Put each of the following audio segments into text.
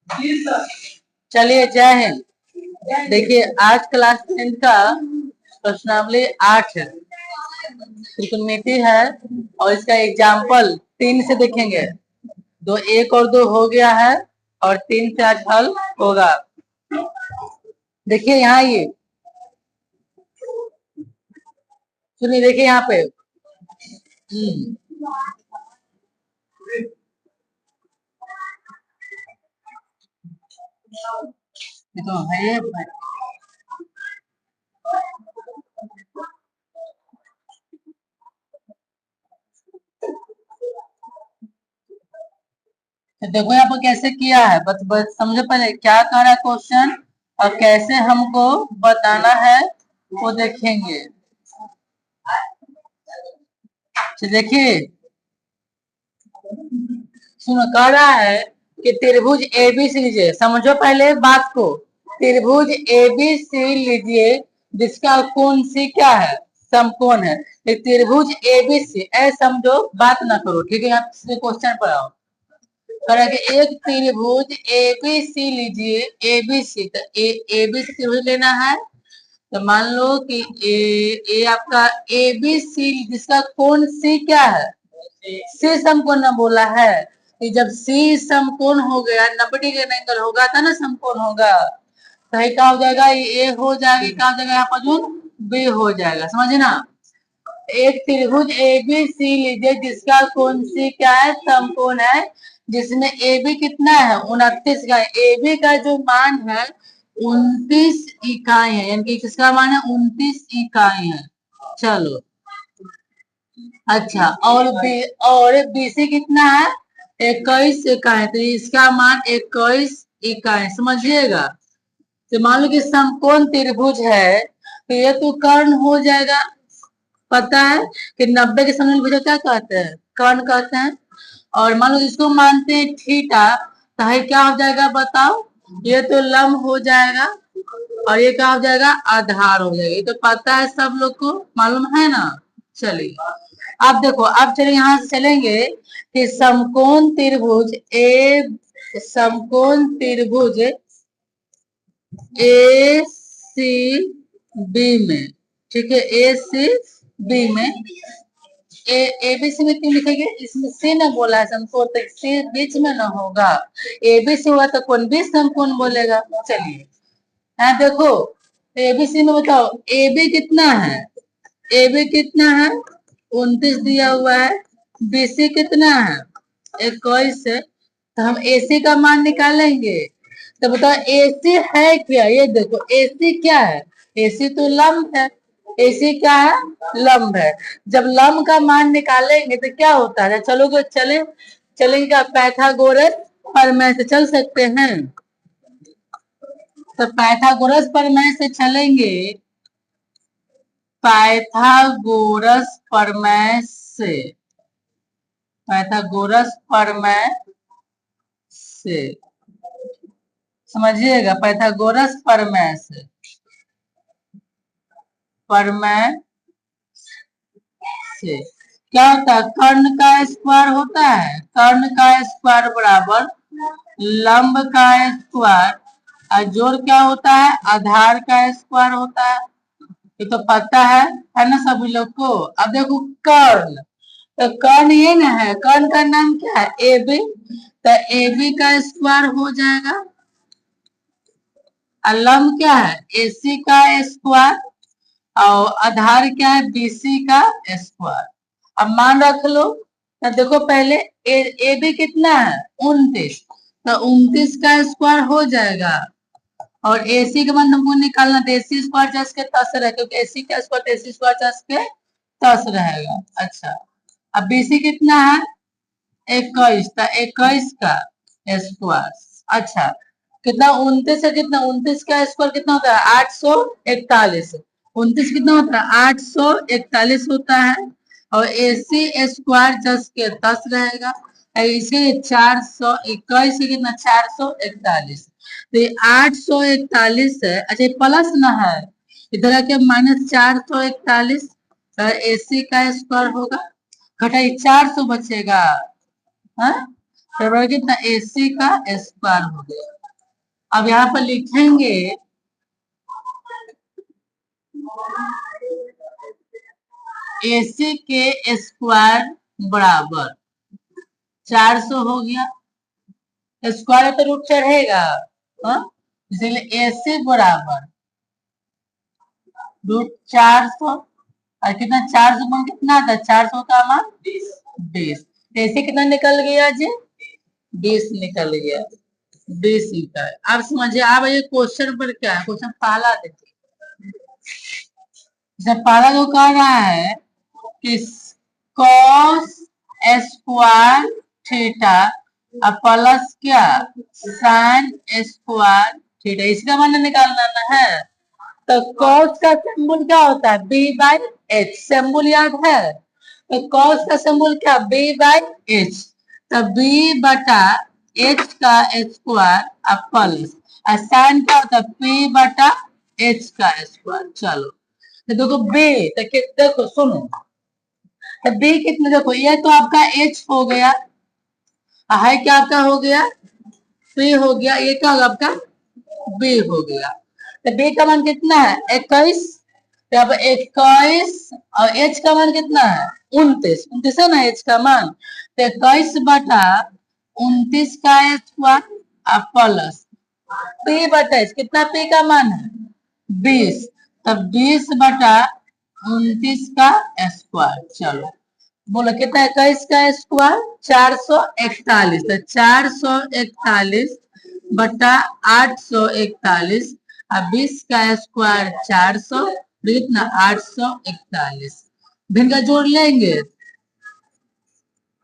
चलिए जय हिंद। देखिए आज क्लास 10 का प्रश्नावली 8 है, त्रिकोणमिति है और इसका एग्जाम्पल 3 से देखेंगे। 2 1 और 2 हो गया है और 3 से आज हल होगा। देखिए यहाँ ये सुनिए, देखिए यहाँ पे तो है तो देखो यहाँ पर कैसे किया है, बस समझो पहले क्या कह रहा है क्वेश्चन और कैसे हमको बताना है वो देखेंगे। तो देखिए सुनो, कह रहा है कि त्रिभुज एबीसी लीजिए। समझो पहले बात को, त्रिभुज एबीसी लीजिए जिसका कोण सी क्या है, समकोण है। त्रिभुज एबीसी ऐ समझो, बात ना करो, ठीक है। यहाँ क्वेश्चन पर आओ। कह रहा है कि एक त्रिभुज एबीसी लीजिए, एबीसी तो एबीसी त्रिभुज लेना है। तो मान लो कि ए आपका एबीसी जिसका कोण सी क्या है, सी समकोण न बोला है कि जब सी समकोण हो गया 90 डिग्री एंगल होगा था ना, समकोण होगा तो क्या हो जाएगा, ए हो जाएगा, क्या हो जाएगा यहाँ पर जो बी हो जाएगा। समझे ना। एक त्रिभुज एबीसी लीजिए जिसका कोण सी क्या है, समकोण है, जिसमें ए बी कितना है 29 का। ए बी का जो मान है 29 इकाई है, यानी कि किसका मान है 29 इकाई है। चलो अच्छा, और बीसी कितना है 21 इकाई, तो इसका मान 21 इकाई। समझिएगा। तो मान लो कि समकोण त्रिभुज है तो ये तो कर्ण हो जाएगा। पता है कि 90 के समकोण भुज क्या कहते हैं, कर्ण कहते हैं। और मान लो इसको मानते हैं थीटा, तो है क्या हो जाएगा बताओ, ये तो लंब हो जाएगा और ये क्या हो जाएगा, आधार हो जाएगा। ये तो पता है, सब लोग को मालूम है ना। चलिए अब देखो, अब चलिए यहाँ से चलेंगे कि समकोण त्रिभुज समकोण त्रिभुज ए सी बी में, ठीक है, ए सी बी में एबीसी में क्यों लिखेंगे, इसमें सी न बोला है समकोण, तो सी बीच में न होगा। एबीसी हुआ तो कौन भी समकोण बोलेगा। चलिए हाँ देखो, एबीसी में बताओ ए बी कितना है, ए बी कितना है 29 दिया हुआ है, बीसी कितना है 21 है, तो हम एसी का मान निकालेंगे। तो बताओ एसी है क्या, ये देखो एसी क्या है, एसी तो लंब है, एसी क्या है लंब है। जब लंब का मान निकालेंगे तो क्या होता है, चलोगे चलेंगे पाइथागोरस प्रमेय से चल सकते हैं। तो पाइथागोरस प्रमेय से चलेंगे, पाइथागोरस प्रमेय से, पाइथागोरस प्रमेय से समझिएगा, पाइथागोरस प्रमेय से, प्रमेय से क्या होता है, कर्ण का स्क्वायर होता है, कर्ण का स्क्वायर बराबर लंब का स्क्वायर और जोड़ क्या होता है, आधार का स्क्वायर होता है। ये तो पता है ना सभी लोग को। अब देखो कर्ण, तो कर्ण ये ना है, कर्ण का नाम क्या है ए बी, तो ए बी का स्क्वायर हो जाएगा। और लंब क्या है एसी का स्क्वायर और आधार क्या है बीसी का स्क्वायर। अब मान रख लो, तो देखो पहले ए बी कितना है 29, तो 29 का स्क्वायर हो जाएगा और एसी का मान हमको निकालना, तो एसी स्क्वायर जस के तस रहे, क्योंकि एसी का स्क्वायर एसी स्क्वायर जस के तस रहेगा। अच्छा, अब बीसी कितना है 21, तो 21 का स्क्वायर। अच्छा कितना 29 है, कितना 29 का स्क्वायर कितना होता है 841, 29 कितना होता है 841 होता है और एसी स्क्वायर जस के तस रहेगा, इसे 421 कितना 441, तो 841 है। अच्छा प्लस ना है, इधर आके -441, एसी का स्क्वायर होगा, घटाई 400 बचेगा, हाँ तो कितना एसी का स्क्वायर हो गया। अब यहाँ पर लिखेंगे AC के स्क्वायर बराबर 400 हो गया, स्क्वायर तो रूट चढ़ेगा, इसलिए AC बराबर रूट 400 और कितना 400 मान कितना था, 400 का मान 20। AC कितना निकल गया जी, 20 निकल गया, 20 का है। अब समझिए, अब ये क्वेश्चन पर क्या है, क्वेश्चन पहला देखिए, पहला जो कह रहा है कि cos स्क्वायर थीटा प्लस क्या साइन स्क्वायर थीटा, इसका मान निकालना ना है। तो cos का सिंबल क्या होता है, b बाई एच, सिंबल याद है। तो cos का सिंबल क्या, b बाई एच, तो b बटा h का स्क्वायर प्लस साइन क्या होता है, p बटा h का स्क्वायर। चलो तो देखो b, देखो सुनो, तो b कितना, देखो ये तो आपका h हो गया, है क्या आपका हो गया p हो गया, ये क्या होगा आपका b हो गया। तो b का मान कितना है 21, तो अब 21 और h का मान कितना है 29, 29 है ना h का मान, तो 21 बटा 29 का स्क्वायर प्लस p बटा h, कितना p का मान है 20, तब 20 बटा 29 का स्क्वायर। चलो बोलो कितना है, 21 का स्क्वायर 441, तो 441 बटा 841 और 20 का स्क्वायर 400, कितना 841, भिन्न का जोड़ लेंगे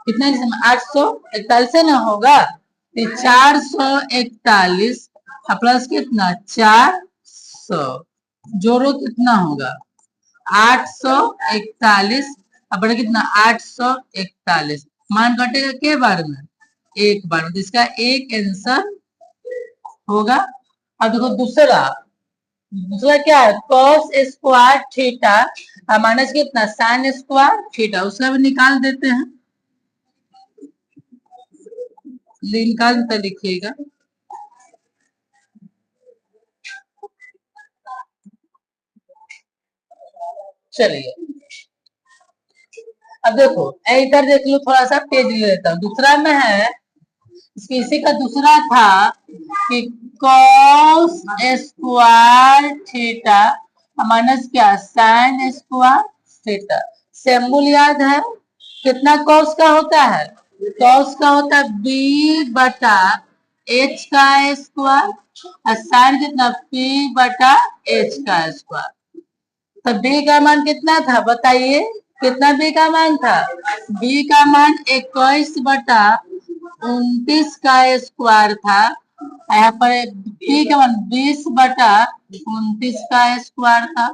कितना, 841 से ना होगा, 441 प्लस कितना 400, जोड़ो कितना होगा 841, अब बड़ा कितना 841, मान कटेगा के बार में, एक बार में, तो इसका एक आंसर होगा। अब देखो दूसरा, दूसरा क्या है, cos स्क्वायर थीटा माइनस कितना साइन स्क्वायर थीटा, उसका भी निकाल देते हैं, निकाल तो लिखिएगा। चलिए अब देखो इधर देख लो, थोड़ा सा पेज ले लेता हूँ, दूसरा में है, इसी का दूसरा था कि cos स्क्वायर थीटा माइनस क्या साइन स्क्वायर थीटा, सिंबल याद है, कितना cos का होता है, cos का होता है b बटा h का स्क्वायर और साइन कितना p बटा h का स्क्वायर। तो b का मान कितना था बताइए, कितना b का मान था, b का मान 21 बटा 29 का स्क्वायर था, यहाँ पर b का मान 20 बटा 29 का स्क्वायर था,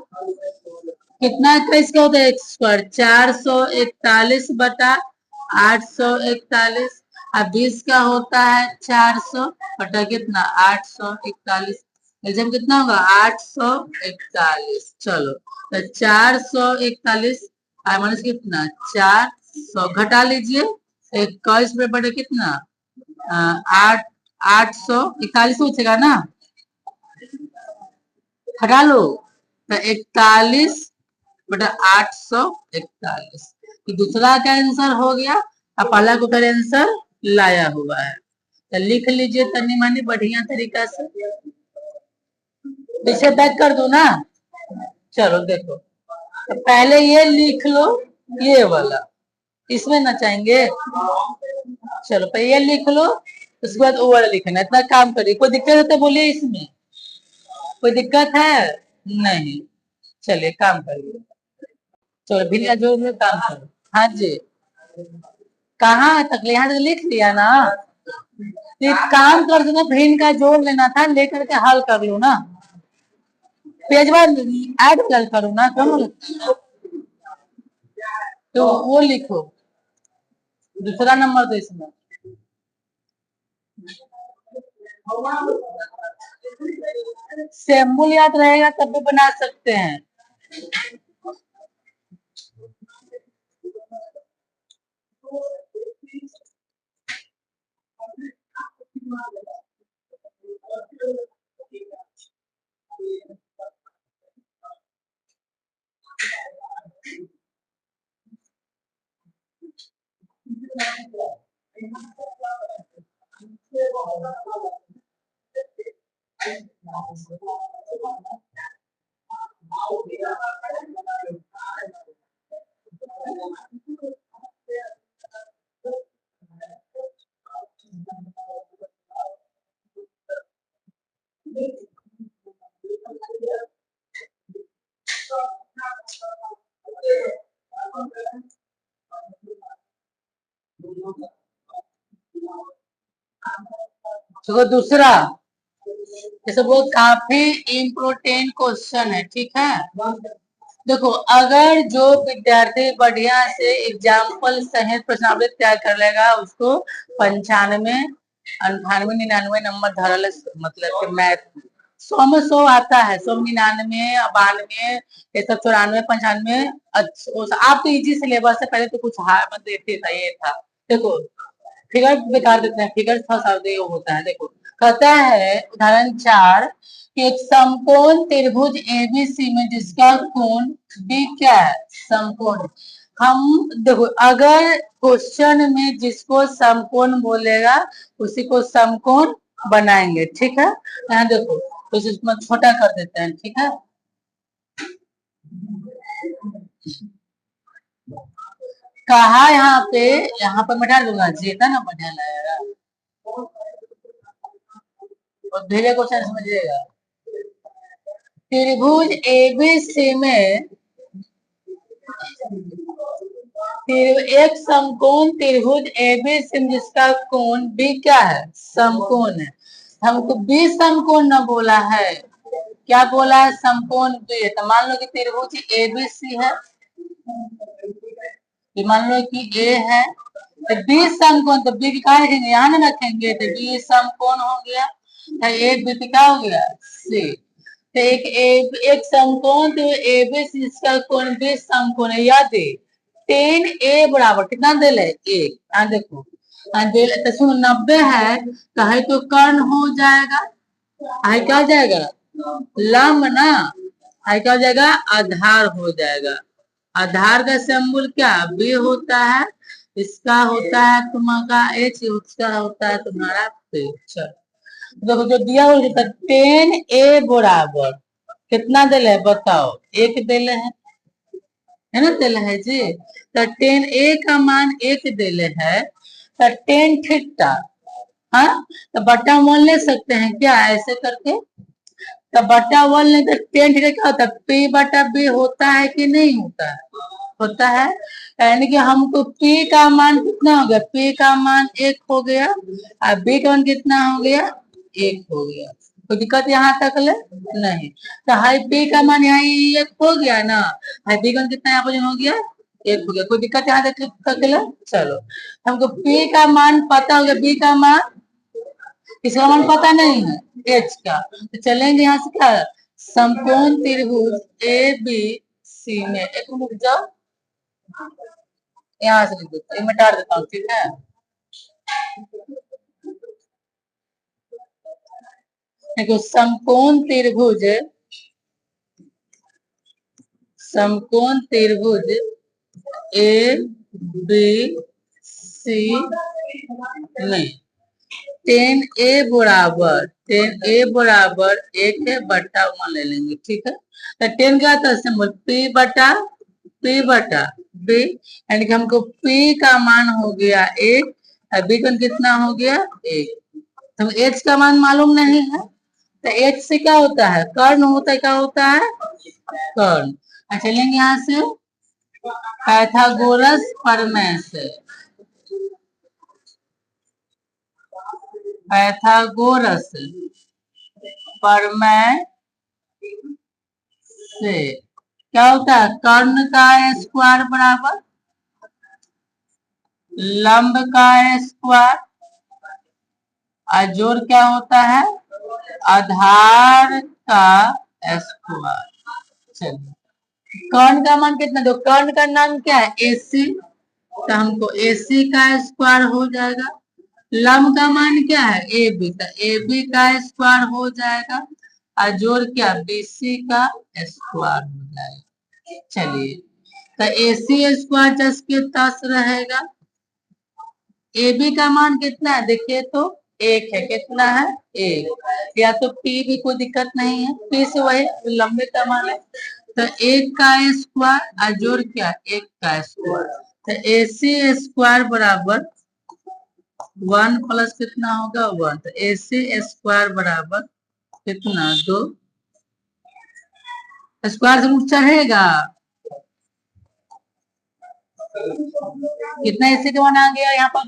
कितना 21 का होता है स्क्वायर 441 बटा 841 और 20 का होता है 400 बटा कितना 841, एग्जाम कितना होगा 841। चलो तो 441 माइनस कितना 400, घटा लीजिए 21 में बटे कितना 841 पूछेगा ना, हटा लो, तो 41 बटा 841, तो दूसरा का आंसर हो गया, अब पहला को कर आंसर लाया हुआ है, तो लिख लीजिए तनी मानी बढ़िया तरीका से, पीछे बैक कर दो ना। चलो देखो, तो पहले ये लिख लो, ये वाला इसमें ना चाहेंगे, चलो पहले ये लिख लो, उसके बाद वो वाला लिखना, इतना काम करिए, कोई दिक्कत है तो बोलिए, इसमें कोई दिक्कत है नहीं, चलिए काम करिए, चलो भिन्न जोड़ में काम करो, हाँ जी, कहाँ तक यहाँ तक लिख लिया ना, एक काम कर दो ना, भिन्न का जोड़ लेना था, लेकर के हल कर लो ना, पेज वन ऐड कर करो ना, करो तो वो लिखो दूसरा नंबर दो इसमें, सिंबल याद रहेगा तब भी बना सकते हैं। तो दूसरा, ये सब वो काफी इम्पोर्टेंट क्वेश्चन है, ठीक है। देखो, अगर जो विद्यार्थी बढ़िया से एग्जाम्पल सहित प्रश्नावली तैयार कर लेगा, उसको 95, 98, 99 नंबर धरल, मतलब कि मैथ 100 में 100 आता है, 100, 99, 92, ये सब 94, 95। अच्छा, आप तो इजी सिलेबस से पहले तो कुछ हार मत देते था, ये था। देखो, फिगर बता देते हैं, फिगर थोड़ा होता है। देखो, कहता है उदाहरण 4 कि एक समकोण त्रिभुज एबीसी में जिसका कोण बी क्या है, समकोण। हम देखो, अगर क्वेश्चन में जिसको समकोण बोलेगा उसी को समकोण बनाएंगे, ठीक है। यहाँ देखो, तो इसमें छोटा कर देते हैं, ठीक है। कहा यहाँ पे बैठा दूंगा, जेता ना बढ़िया लगेगा और धीरे क्वेश्चन समझिएगा। त्रिभुज एबीसी में एक समकोण त्रिभुज एबीसी में जिसका कोण बी क्या है, समकोण है। हमको बी समकोण न बोला है, क्या बोला है, समकोण बी। तो मान लो कि त्रिभुज एबीसी है, मान लो कि ए है, तो बी समकोण, तो बी की कहा रखेंगे, यहाँ ना रखेंगे, तो बी समकोण हो गया, तो एक बी क्या हो गया, सी। तो एक समकोण तो एबीसी इसका कोण बी समकोण है, याद है। 10a बराबर कितना दिल है, 1। देखो, तो सुनो, 90 है, तो है तो कर्ण हो जाएगा, है क्या हो जाएगा, लंब ना, है क्या हो जाएगा, आधार हो जाएगा। आधार का सिंबल क्या, बी होता है, इसका होता है तुम्हारा एच, उसका होता है तुम्हारा पे। चलो, देखो जो दिया हुआ 10a बराबर कितना दिल है बताओ, एक दिल है ना, दिल है जी। तो 10a का मान एक दिल है, तो 10 थीटा, हाँ, तो बटा 1 ले सकते हैं क्या, ऐसे करके। तो बटा 1 ले तो 10 थीटा क्या होता है, p बटा b होता है कि नहीं होता है, होता है। यानी कि हमको p का मान कितना हो गया, p का मान 1 हो गया, और b का मान कितना हो गया, 1 हो गया। कोई दिक्कत यहाँ तक ले नहीं। तो हाई p का मान यहाँ 1 हो गया ना, हाई p का मान कितना यहाँ पर हो गया, 1 हो गया। कोई दिक्कत यहाँ तक ले। चलो, हमको p का मान पता हो गया, b का मान, इसका मान पता नहीं है, एच का। तो चलेंगे यहाँ से क्या, समकोण त्रिभुज ए बी सी में, एक रुक जाओ, यहाँ से लिख देता हूँ, मिटा देता हूँ, ठीक है। देखो, समकोण त्रिभुज ए बी सी में 10a बराबर 1 है बटा 1 ले लेंगे, ठीक है। तो 10 क्या था सिंबल, p बटा b, यानी कि हमको p का मान हो गया 1 और b का कितना हो गया 1। तो h का मान मालूम नहीं है, तो h से क्या होता है, कर्ण होता है, क्या होता है, कर्ण। चलेंगे यहाँ से पाइथागोरस प्रमेय से, पाइथागोरस प्रमेय से क्या होता है, कर्ण का स्क्वायर बराबर लंब का स्क्वायर, और जोड़ क्या होता है, आधार का स्क्वायर। चलिए, कर्ण का मान कितना, दो कर्ण का नाम क्या है, AC, तो हमको AC का स्क्वायर हो जाएगा। लंब का मान क्या है, AB, तो AB का स्क्वायर हो जाएगा, और जोड़ क्या, BC का स्क्वायर हो जाएगा। चलिए, तो AC स्क्वायर 10 के 10 रहेगा, AB का मान कितना है देखिए तो एक है, कितना है एक, या तो पी भी कोई दिक्कत नहीं है, पी से वही लंबे का मान है, तो एक का स्क्वायर और जोड़ क्या एक का स्क्वायर, तो AC स्क्वायर बराबर 1 प्लस कितना होगा 1, तो AC स्क्वायर बराबर कितना 2, स्क्वायर से रूट चढ़ेगा, कितना AC का मान आ गया यहाँ पर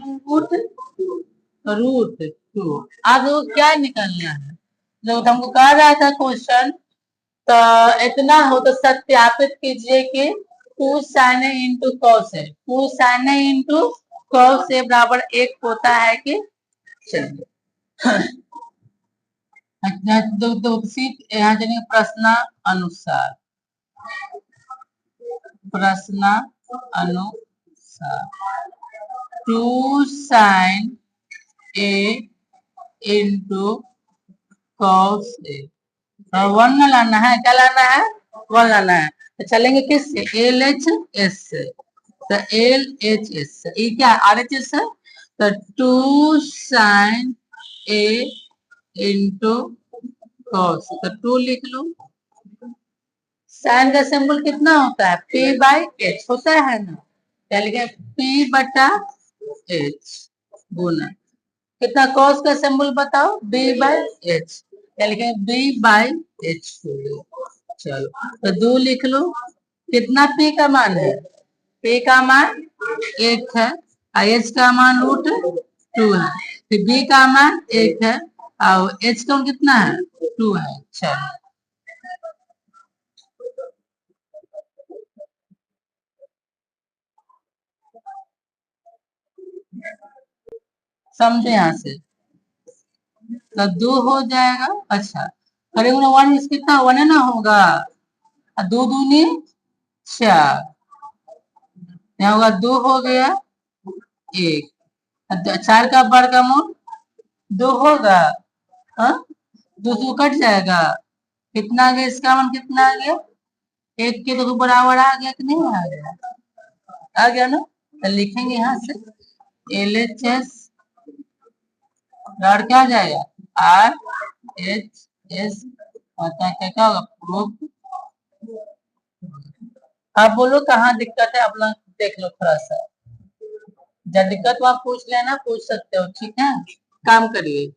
रूट 2। अब क्या निकलना है, जो हमको कहा रहा था क्वेश्चन, तो इतना हो तो सत्यापित कीजिए कि 2 sin A इंटू कॉस है, 2 sin A into cos A बराबर 1 होता है कि चलिए यहाँ चलिए प्रश्न अनुसार अनुसार 2 sin A into cos A, one लाना है, क्या लाना है वन लाना है, तो चलेंगे किससे LHS से, तो LHS से ये क्या RHS है, तो 2 sin A इंटू कॉस, तो 2 लिख लो, साइन का सिंबल कितना होता है P/H होता है ना, क्या लिखे P/H गुना कितना, कॉस का सिंबल बताओ B/H, क्या लिखे B/H, चलो तो 2 लिख लो, कितना P का मान है, P का मान 1 है, H का मान √2 है, फिर B का मान 1 है और H का कितना है 2 है, चलो समझे यहाँ से, तो 2 हो जाएगा, अच्छा अरे 1 कितना 1 है ना होगा, 2 दूनी 4, यहाँ होगा 2 हो गया 1, 4 का वर्गमूल 2 होगा, हाँ 2 कट जाएगा, कितना आ गया इसका मान कितना आ गया, 1 के 2 बराबर आ गया कि नहीं आ गया, आ गया ना, तो लिखेंगे यहाँ से LHS और क्या जाएगा RHS, क्या होगा प्रूफ, आप बोलो कहाँ दिक्कत है, आप लोग देख लो थोड़ा सा, जब दिक्कत हो आप पूछ लेना, पूछ सकते हो, ठीक है काम करिए।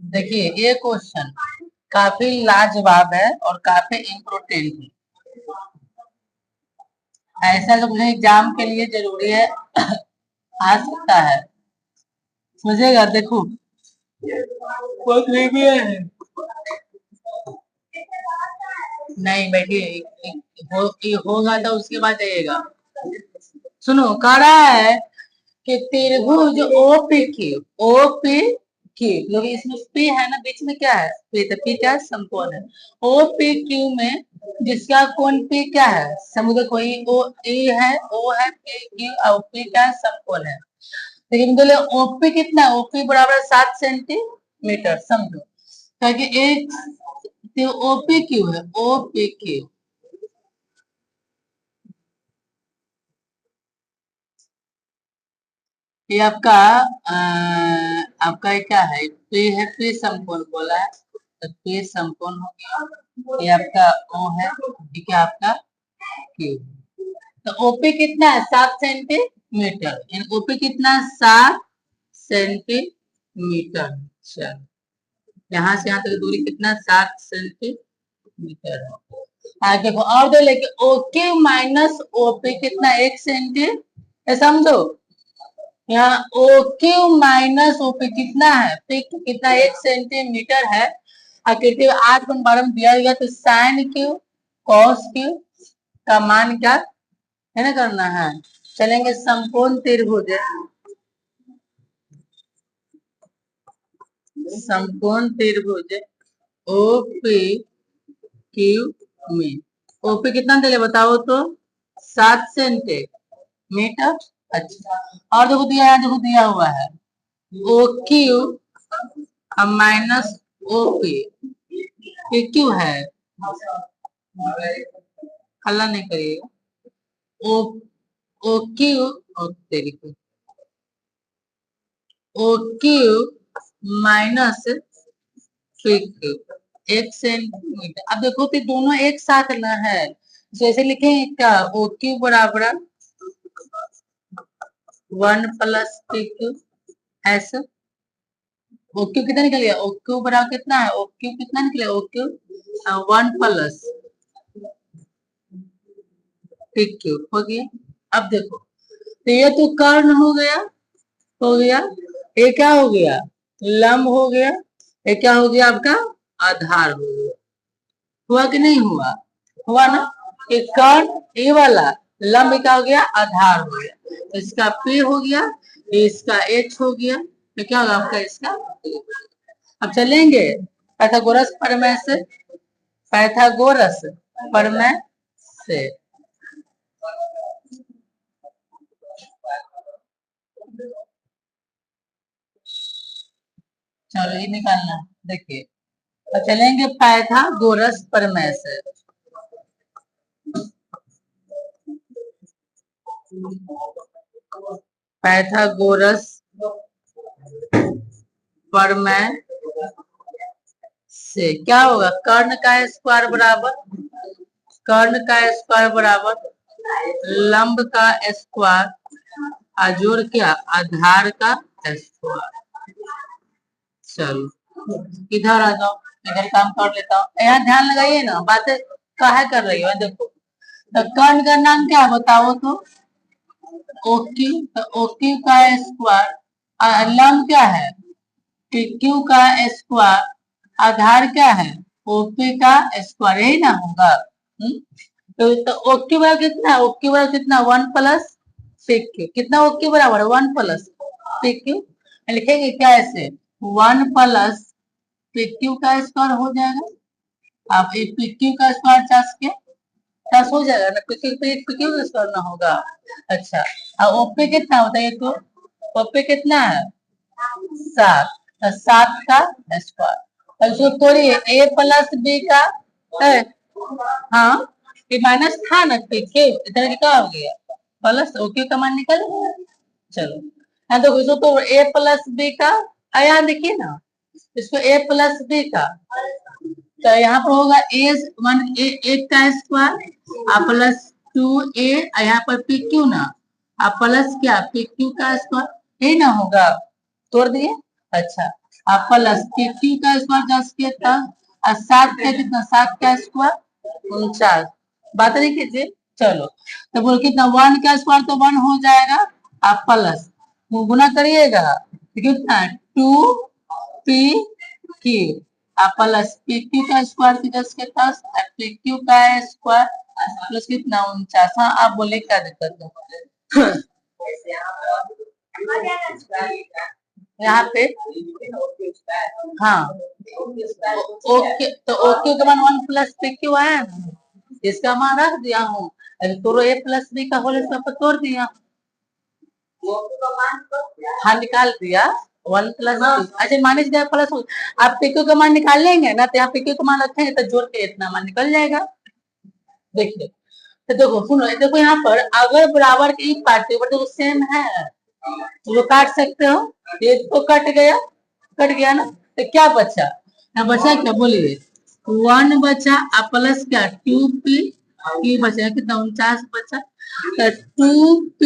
देखिए ये क्वेश्चन काफी लाजवाब है और काफी इम्पोर्टेंट है, ऐसा तो मुझे एग्जाम के लिए जरूरी है आ सकता है, समझेगा, देखो बहुत भी है नहीं बैठिए, होगा तो उसके बाद जाइएगा, सुनो कह रहा है कि त्रिभुज OPQ लोग इसमें P है ना, बीच में क्या है P, तो P क्या है समकोण है, OPQ में जिसका कोण P क्या है, समुद्र कोई O E है, O है PQ और P क्या है समकोण है, लेकिन बोले OP कितना है, OP बराबर 7 सेंटीमीटर, समझो ताकि एक OPQ है, OPQ ये आपका आपका क्या है, पे है, पे समकोण बोला है, तो पे समकोण हो गया, ये आपका O है, ठीक है आपका Q, तो OP कितना है 7 सेंटीमीटर, OP कितना है 7 सेंटीमीटर, चलो यहाँ से यहाँ तक दूरी कितना 7 सेंटीमीटर है, आगे देखो और दो लेके OQ माइनस OP कितना 1 सेंटीमीटर, समझो यहाँ OQ माइनस OP कितना है, P कितना 1 सेंटीमीटर है, आकृति 8/12 में दिया गया, तो साइन Q कॉस Q का मान क्या है ना करना है, चलेंगे समकोण त्रिभुज, समकोण त्रिभुज OPQ में OP कितना दे बताओ तो 7 सेंटीमीटर, अच्छा और देखो दिया है, देखो दिया हुआ है OQ अब माइनस ओ पी, ये क्यों है, हल्ला नहीं करिएगा, ओ ओ क्यू और तरीके O Q minus P Q, 1 centimetre. अब देखो तो दोनों एक साथ ना है, जैसे लिखेंगे क्या, ओ क्यू बराबर 1 प्लस पी क्यू, ऐसा ओ क्यू कितना निकल गया, ओ क्यू बराबर कितना है, ओ क्यू कितना निकले, O Q 1 plus P Q हो गया। अब देखो तो ये तो कर्ण हो गया, ये क्या हो गया, लंब हो गया, ये क्या हो गया आपका, आधार हो गया। हुआ कि नहीं हुआ, हुआ ना, ये कर्ण ये वाला, लंब क्या हो गया, आधार हो गया, तो इसका P हो गया, इसका H हो गया, तो क्या होगा आपका इसका। अब चलेंगे पाइथागोरस प्रमेय से, पाइथागोरस प्रमेय से चलो ये निकालना, देखिए तो चलेंगे पाइथागोरस प्रमेय से, पाइथागोरस प्रमेय से क्या होगा, कर्ण का स्क्वायर बराबर, कर्ण का स्क्वायर बराबर लंब का स्क्वायर अजोड़ क्या, आधार का स्क्वायर। चलो इधर आ जाओ, इधर काम कर लेता हूँ, यहाँ ध्यान लगाइए ना, बातें काहे कर रही हो, देखो तो कर्ण का नाम क्या बताओ तो, ओक्यू, तो ओक्यू का स्क्वायर, लंब क्या है क्यू का स्क्वायर, आधार क्या है ओपी का स्क्वायर, यही ना होगा। तो ओक्यू बराबर कितना, ओक्यू बराबर कितना 1 प्लस पीक्यू, कितना ओक्यू बराबर 1 प्लस पीक्यू, लिखेंगे क्या ऐसे 1 प्लस पीक्यू का स्क्वायर हो जाएगा। अब ये पीक्यू का स्क्वायर 10 हो जाएगा ना, पीक्यू पीक्यू का स्क्वायर ना होगा। अच्छा अब ओपी कितना होता है, तो ओपी कितना है 7, तो 7 का स्क्वायर, इसको तोड़िए ए प्लस बी का है, हाँ ये माइनस था ना, के इधर क्या हो गया प्लस, ओके का मान निकल गया। चलो हाँ तो इसको तो ए प्लस बी का, यहाँ देखिए ना, इसको ए प्लस बी का, तो यहाँ पर होगा ए 1 एक का स्क्वायर प्लस 2a, यहाँ पर पी क्यू ना, प्लस क्या पी क्यू का स्क्वायर, यही ना होगा, तोड़ दिए। अच्छा आप प्लस पी क्यू का स्क्वायर 10 के था, 7 का कितना, 7 का स्क्वायर 49, बात नहीं कीजिए। चलो तो बोल कितना 1 का स्क्वायर तो 1 हो जाएगा, आप प्लस गुना करिएगा कितना 2p क्यू, आप प्लस पी क्यू का स्क्वायर की 10 के पास, पी क्यू का स्क्वायर प्लस कितना 49। हाँ आप बोले क्या दिक्कत है यहाँ पे, हाँ ओके, तो ओके का मान 1 प्लस पी क्यू आया ना, इसका मान रख दिया हूँ, तो ए प्लस बी का होल स्क्वायर पर तोड़ दिया, हाँ निकाल दिया 1 प्लस, अच्छा माइनस दिया प्लस, आप पीक्यू का मान निकाल लेंगे ना, तो यहाँ पीक्यू का मान रखेंगे तो जोड़ के इतना मान निकल जाएगा। देखिए तो देखो सुनो, देखो यहाँ पर अगर बराबर की पार्टी तो सेम है तो वो काट सकते हो, ये तो कट गया ना, तो क्या बचा, यहाँ बचा क्या बोलिए 1 बचा, प्लस क्या 2p की बचा कितना 49 बचा, तो 2p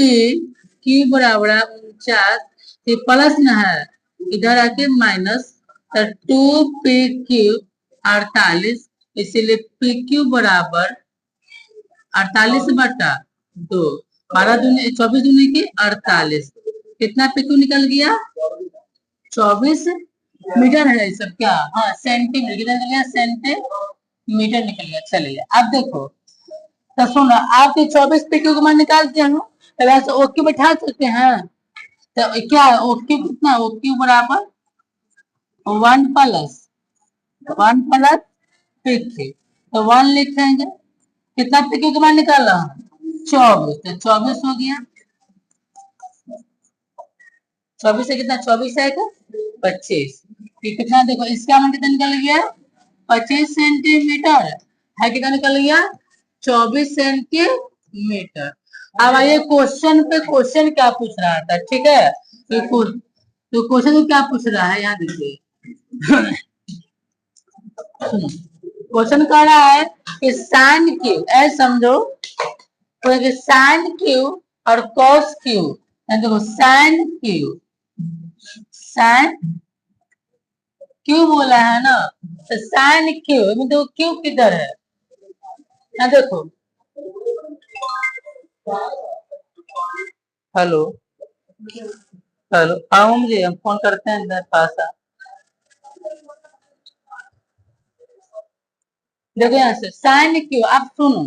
की बराबर 49, ये प्लस न है इधर आके माइनस, तो 2p क्यू 48, इसीलिए पी क्यू बराबर 48/2, 12 दूनी 24 दूनी की 48, कितना पी क्यू निकल गया 24 मीटर है सब क्या, हाँ सेंटीमीटर, कितना निकल गया सेंटीमीटर निकल गया। चलिए अब देखो तो सुनो, आपके 24 पी क्यू का मान निकाल दिया हूँ, तो वैसे ओ क्यू बैठा सकते हैं, तो क्या है ओ क्यू कितना, ओ क्यू बराबर 1 प्लस पी क्यू, तो 1 लिखेंगे, कितना पी क्यू का मान निकाला 24, तो 24 हो गया, 24 से कितना 24 आएगा 25, ये कितना देखो, इसका मान कितना निकल गया 25 सेंटीमीटर, है कितना निकल गया 24 सेंटीमीटर। अब आइए क्वेश्चन पे, क्वेश्चन क्या पूछ रहा था, ठीक है। तो क्वेश्चन क्या पूछ रहा है यहाँ देखिए। क्वेश्चन कह रहा है कि साइन क्यू, ऐसे समझो साइन क्यू और कॉस क्यू, देखो साइन क्यू, साइन क्यू बोला है ना, तो साइन क्यू देखो क्यू किधर है ना, देखो हेलो हेलो, आओ मुझे, हम फोन करते हैं इधर पास आ। देखो यहाँ से साइन क्यू, आप सुनो,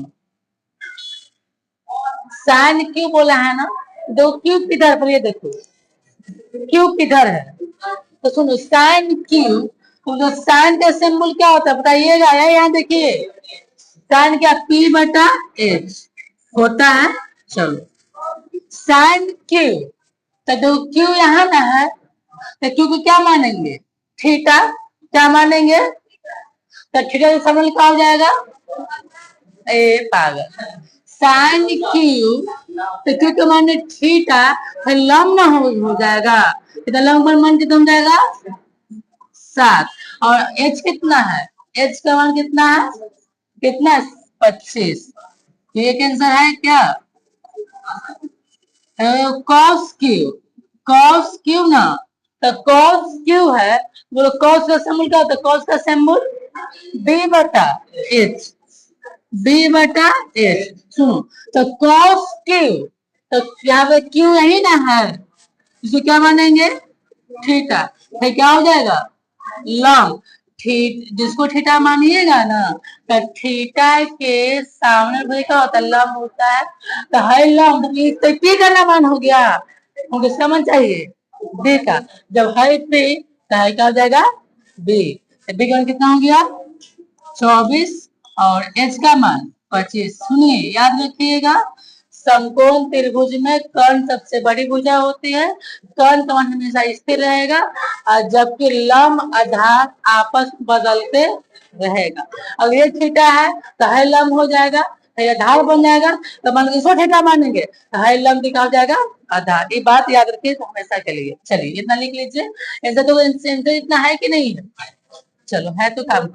साइन क्यू बोला है ना, दो क्यू किधर पर, ये देखो क्यू किधर है, तो सुनो साइन क्यू, तो साइन का सिंबल क्या होता है बताइएगा, यहाँ देखिए साइन क्या P/H होता है। चलो साइन क्यू, तो जो क्यू यहाँ ना है, तो क्यू को क्या मानेंगे थीटा, क्या मानेंगे, तो थीटा का फॉर्मूला क्या हो जाएगा, ए पागल, साइन क्यू, तो क्यू के मान थीटा, फिर लंब हो जाएगा, कितना लंब पर मान कितना हो जाएगा 7, और एच कितना है, एच का मान कितना है, कितना 25, एक आंसर है क्या, कॉस क्यू, कॉस क्यू ना, तो कॉस क्यू है, बोलो कॉस का सिंबल क्या होता है, कॉस का सिंबल B/H, B/H, सुनो, तो कॉस क्यू, तो यहाँ पे क्यू यही ना है, इसे क्या मानेंगे थीटा, फिर क्या हो जाएगा लंब, जिसको थीटा मानिएगा ना, तो थीटा के सामने भाई क्या होता है लंब होता है, तो है लंब, तो पी का मान हो गया, हमको इसका मान चाहिए बी का, जब है पी तो है क्या हो जाएगा बी, बी का मान कितना हो गया 24, और एच का मान 25। सुनिए याद रखिएगा, समकोण त्रिभुज में कर्ण सबसे बड़ी भुजा होती है, कर्ण का मान हमेशा स्थिर रहेगा, और जबकि लंब आधार आपस बदलते रहेगा। अगर ये थीटा है तो है लंब हो जाएगा, तो आधार बन जाएगा, तो मान इसको थीटा मानेंगे तो है लंब दिखा हो जाएगा आधार, ये बात याद रखिए हमेशा के लिए। चलिए इतना लिख लीजिए, ऐसा तो इतना है कि नहीं है, चलो है तो काम